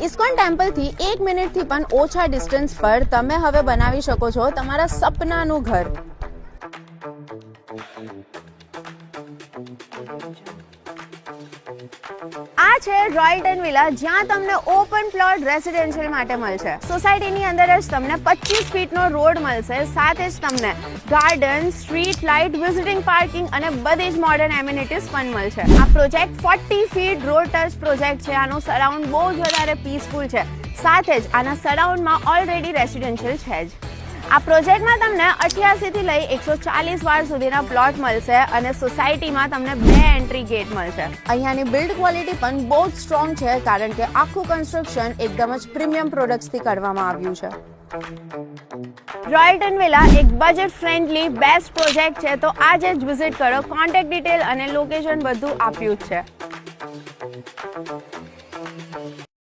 ISKCON ટેમ્પલથી 1 મિનિટથી પણ ઓછા ડિસ્ટન્સ પર તમે હવે બનાવી શકો છો તમારા સપનાનું ઘર. આ છે રોયલ્ટન વિલા, જ્યાં તમને ઓપન પ્લોટ રેસિડેન્શિયલ માટે મળશે. સોસાયટીની અંદર જ તમને 25 ફીટનો રોડ મળશે, સાથે જ તમને garden, street light, visiting parking અને બધી જ મોડર્ન એમ્યુનિટીઝ પણ મળશે. આ project 40 feet road touch project છે. આનો સરાઉન્ડ બહુ જ વધારે પીસફુલ છે. સાથે જ આના સરાઉન્ડમાં ઓલરેડી રેસિડેન્શિયલ છે જ. આ પ્રોજેક્ટમાં તમને 88 થી લઈ 140 વાળ સુધીના પ્લોટ મળશે અને સોસાયટીમાં તમને 2 એન્ટ્રી ગેટ મળશે. અહીંયાની બિલ્ડ ક્વોલિટી પણ બહુ જ સ્ટ્રોંગ છે, કારણ કે આખું કન્સ્ટ્રક્શન એકદમ જ પ્રીમિયમ પ્રોડક્ટ્સથી કરવામાં આવ્યું છે. રોયલ્ટન વિલા એક બજેટ ફ્રેન્ડલી બેસ્ટ પ્રોજેક્ટ છે, તો આજે જ વિઝિટ કરો. કોન્ટેક્ટ ડિટેલ અને લોકેશન બધું આપ્યું જ છે.